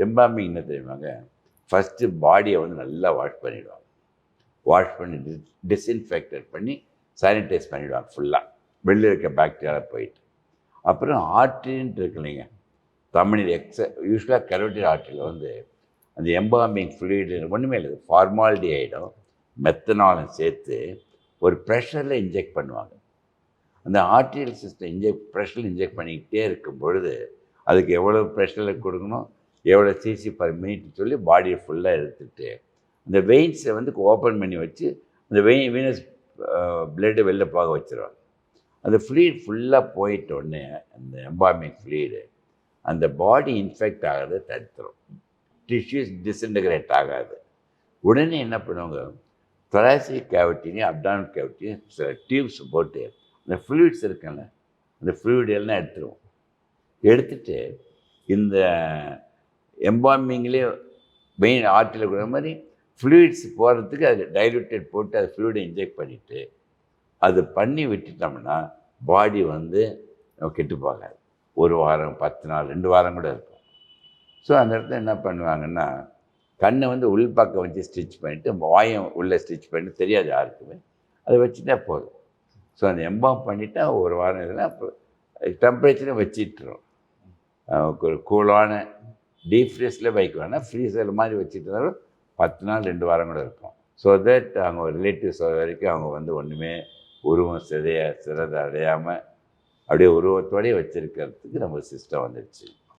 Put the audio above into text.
Embalming என்ன தெரியுமாங்க, first பாடியை வந்து நல்லா வாஷ் பண்ணிவிடுவாங்க. வாஷ் பண்ணி டிஸ்இன்ஃபெக்டட் பண்ணி சானிடைஸ் பண்ணிவிடுவாங்க ஃபுல்லாக, வெளியில் இருக்க பாக்டீரியாவில் போயிட்டு. அப்புறம் ஆர்ட்ரின்ட்டு இருக்கு இல்லைங்க, தமிழில் யூஸ்வலாக கரோட்டிட் ஆர்ட்ரியில் வந்து அந்த எம்பாமிங் ஃப்ளூயிடு ஒன்றுமே இல்லை, ஃபார்மால்டிஹைடும் மெத்தனாலும் சேர்த்து ஒரு ப்ரெஷரில் இன்ஜெக்ட் பண்ணுவாங்க. அந்த ஆர்ட்ரியல் சிஸ்டம் ப்ரெஷரில் இன்ஜெக்ட் பண்ணிக்கிட்டே இருக்கும் பொழுது அதுக்கு எவ்வளோ ப்ரெஷரில் கொடுக்கணும், எவ்வளோ சிசி பர் மினிட் சொல்லி பாடியை ஃபுல்லாக எடுத்துகிட்டு அந்த வெயின்ஸை வந்து ஓப்பன் பண்ணி வச்சு அந்த வீனஸ் பிளட்டை வெளில போக வச்சுருவாங்க. அந்த ஃப்ளூயிட் ஃபுல்லாக போயிட்டோடனே அந்த எம்பாமிங் ஃப்ளூயிடு அந்த பாடி இன்ஃபெக்ட் ஆகிறத தடுத்துரும், டிஷ்யூஸ் டிஸ்இன்டகிரேட் ஆகாது. உடனே என்ன பண்ணுவாங்க, தொராசிக் கேவிட்டிலையும் அப்டாமினல் கேவிட்டியும் சில டியூப்ஸ் போட்டு அந்த ஃப்ளூயிட்ஸ் இருக்குல்ல அந்த ஃப்ளூயிட் எல்லாம் எடுத்துருவோம். எடுத்துட்டு இந்த எம்பாமிங்லேயே மெயின் ஆர்ட்டில் கொடுக்குற மாதிரி ஃப்ளூயிட்ஸ் போகிறதுக்கு அது டைலூட்டட் போட்டு அது ஃப்ளூயிடை இன்ஜெக்ட் பண்ணிவிட்டு அது பண்ணி விட்டுட்டோம்னா பாடி வந்து கெட்டு போகாது. 1 வாரம் 10 நாள் 2 வாரம் கூட இருக்கும். ஸோ அந்த இடத்துல என்ன பண்ணுவாங்கன்னா, கண்ணை வந்து உள்பக்கம் வச்சு ஸ்டிச் பண்ணிவிட்டு வாயம் உள்ளே ஸ்டிச் பண்ணி தெரியாது யாருக்குமே, அதை வச்சுட்டா போதும். ஸோ அந்த எம்பாம் பண்ணிவிட்டா 1 வாரம் இதுனா டெம்பரேச்சரும் வச்சிட்டுரும். ஒரு கூலான டீப் ஃப்ரீஸில் வைக்க வேணாம், ஃப்ரீசர் மாதிரி வச்சுட்டு இருந்தாலும் 10 நாள் 2 வாரம் கூட இருக்கும். ஸோ தட் அவங்க ரிலேட்டிவ்ஸ் வரைக்கும் அவங்க வந்து ஒன்றுமே உருவம் சிறத அடையாமல் அப்படியே உருவத்தோடய வச்சுருக்கிறதுக்கு நம்ம சிஸ்டம் வந்துடுச்சு.